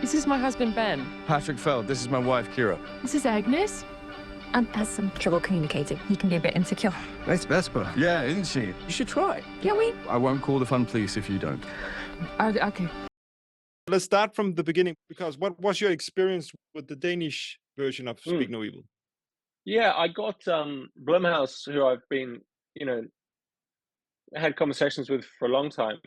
This is my husband, Ben. Patrick Feld, this is my wife, Kira. This is Agnes. Has some trouble communicating. He can be a bit insecure. Nice Vespa. Yeah, isn't she? You should try. Can we? I won't call the fun police if you don't. Okay. Let's start from the beginning, because what was your experience with the Danish version of Speak No Evil? Yeah, I got Blumhouse, who I've been, had conversations with for a long time,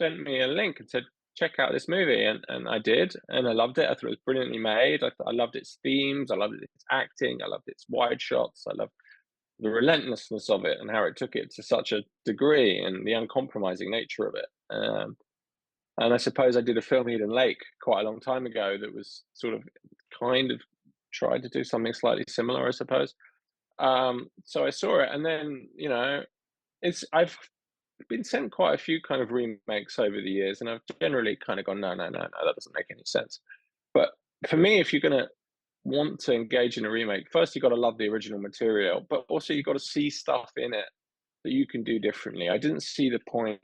sent me a link and said, check out this movie. And I did, and I loved it. I thought it was brilliantly made. I loved its themes. I loved its acting. I loved its wide shots. I loved the relentlessness of it and how it took it to such a degree, and the uncompromising nature of it. And I suppose I did a film, Eden Lake, quite a long time ago that was sort of kind of tried to do something slightly similar, I suppose. So I saw it, and then, I've been sent quite a few kind of remakes over the years, and I've generally kind of gone, no, that doesn't make any sense. But for me, if you're going to want to engage in a remake, first you've got to love the original material, but also you've got to see stuff in it that you can do differently. I didn't see the point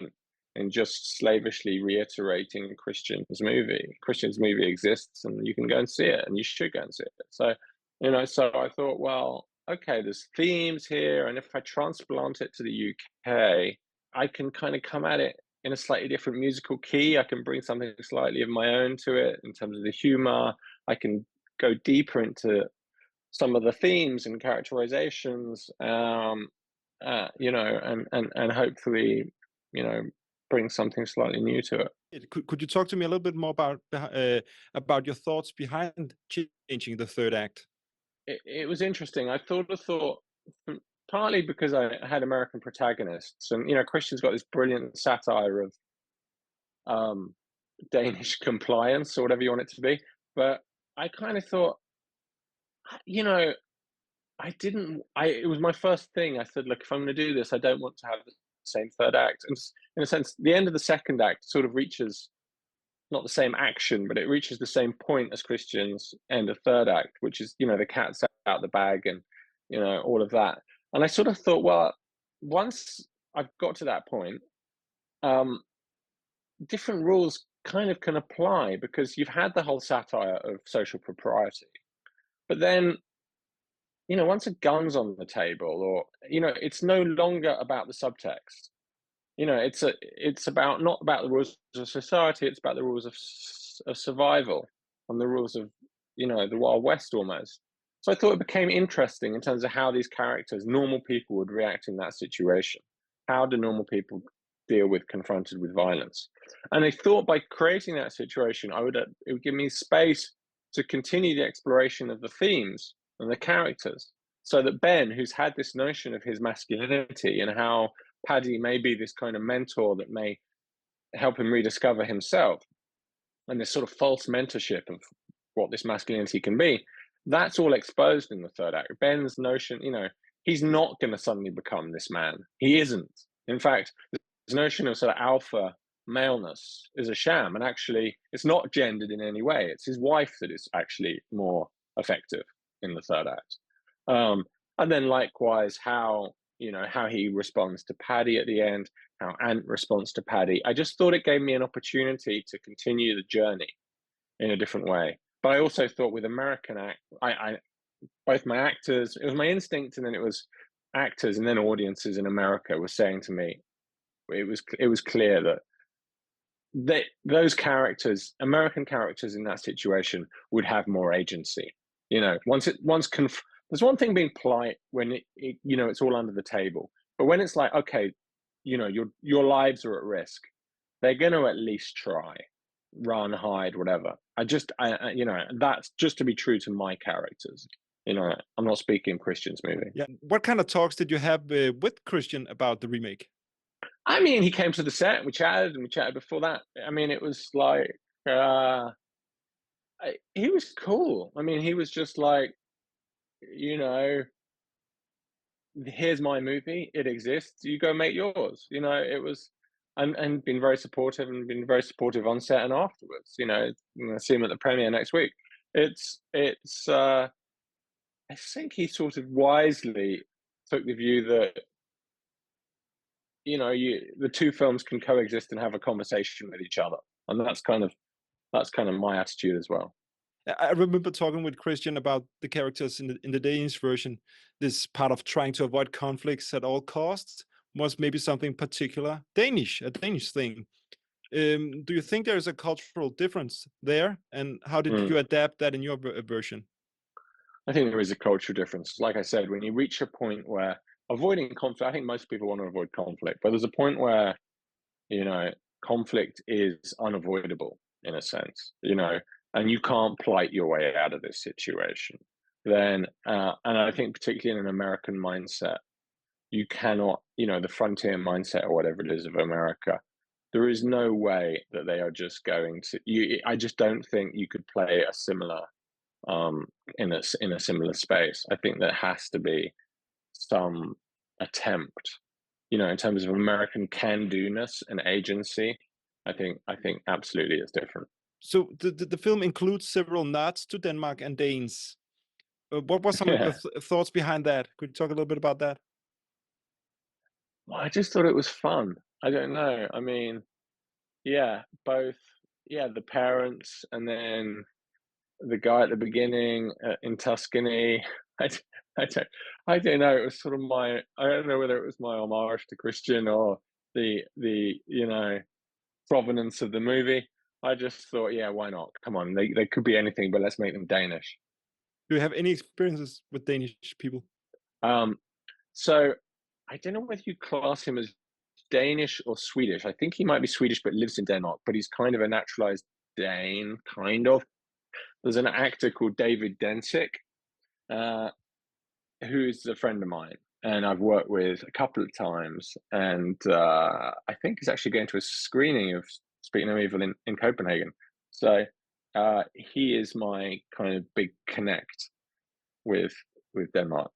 in just slavishly reiterating Christian's movie. Christian's movie exists, and you can go and see it, and you should go and see it. So, so I thought, well, okay, there's themes here, and if I transplant it to the UK, I can kind of come at it in a slightly different musical key. I can bring something slightly of my own to it in terms of the humor. I can go deeper into some of the themes and characterizations, and hopefully, bring something slightly new to it. Could you talk to me a little bit more about your thoughts behind changing the third act? It was interesting. I thought, partly because I had American protagonists, and Christian's got this brilliant satire of Danish compliance, or whatever you want it to be. But I kind of thought, it was my first thing. I said, look, if I'm going to do this, I don't want to have the same third act. And in a sense, the end of the second act sort of reaches not the same action, but it reaches the same point as Christian's end of third act, which is, the cat's out the bag and, all of that. And I sort of thought, well, once I've got to that point, different rules kind of can apply, because you've had the whole satire of social propriety. But then, once a gun's on the table, or, it's no longer about the subtext. It's about, not about the rules of society, it's about the rules of survival and the rules of, the Wild West almost. So I thought it became interesting in terms of how these characters, normal people, would react in that situation. How do normal people deal with confronted with violence? And I thought by creating that situation, it would give me space to continue the exploration of the themes and the characters, so that Ben, who's had this notion of his masculinity and how Paddy may be this kind of mentor that may help him rediscover himself, and this sort of false mentorship of what this masculinity can be, that's all exposed in the third act. Ben's notion, he's not going to suddenly become this man. He isn't. In fact, this notion of sort of alpha maleness is a sham, and actually it's not gendered in any way. It's his wife that is actually more effective in the third act. And then likewise, how he responds to Paddy at the end, how Ant responds to Paddy. I just thought it gave me an opportunity to continue the journey in a different way. But I also thought with American both my actors, it was my instinct, and then it was actors and then audiences in America were saying to me, it was clear that those characters, American characters in that situation, would have more agency. There's one thing being polite when it's all under the table, but when it's like, okay, your lives are at risk, they're going to at least try, run, hide, whatever. That's just to be true to my characters. I'm not speaking Christian's movie. Yeah. What kind of talks did you have with Christian about the remake? I mean, he came to the set, and we chatted before that. I mean, it was like, he was cool. I mean, he was just like, here's my movie, it exists, you go make yours. It was, and been very supportive, and been very supportive on set and afterwards. See him at the premiere next week. I think he sort of wisely took the view that, the two films can coexist and have a conversation with each other. And that's kind of that's kind of my attitude as well. I remember talking with Christian about the characters in the Danish version. This part of trying to avoid conflicts at all costs was maybe something particular Danish, a Danish thing. Do you think there is a cultural difference there? And how did Mm. you adapt that in your version? I think there is a cultural difference. Like I said, when you reach a point where avoiding conflict, I think most people want to avoid conflict, but there's a point where, you know, conflict is unavoidable in a sense, you know, and you can't plight your way out of this situation. Then, and I think particularly in an American mindset, you cannot, you know, the frontier mindset or whatever it is of America, there is no way that they are just going to, I just don't think you could play a similar, um, in a similar space. I think there has to be some attempt, you know, in terms of American can-do-ness and agency. I think absolutely it's different. So the film includes several nods to Denmark and Danes. What was some of the Yeah. thoughts behind that? Could you talk a little bit about that? Well, I just thought it was fun. I don't know. I mean, yeah, both, yeah, the parents and then the guy at the beginning in Tuscany. I, d- I don't, I don't know. It was sort of my. I don't know whether it was my homage to Christian or the you know provenance of the movie. I just thought, yeah, why not? Come on, they could be anything, but let's make them Danish. Do you have any experiences with Danish people? Um, so I don't know whether you class him as Danish or Swedish. I think he might be Swedish, but lives in Denmark. But he's kind of a naturalized Dane, kind of. There's an actor called David Densick, uh, who's a friend of mine, and I've worked with a couple of times. And I think he's actually going to a screening of Speaking of Evil in Copenhagen. So he is my kind of big connect with Denmark.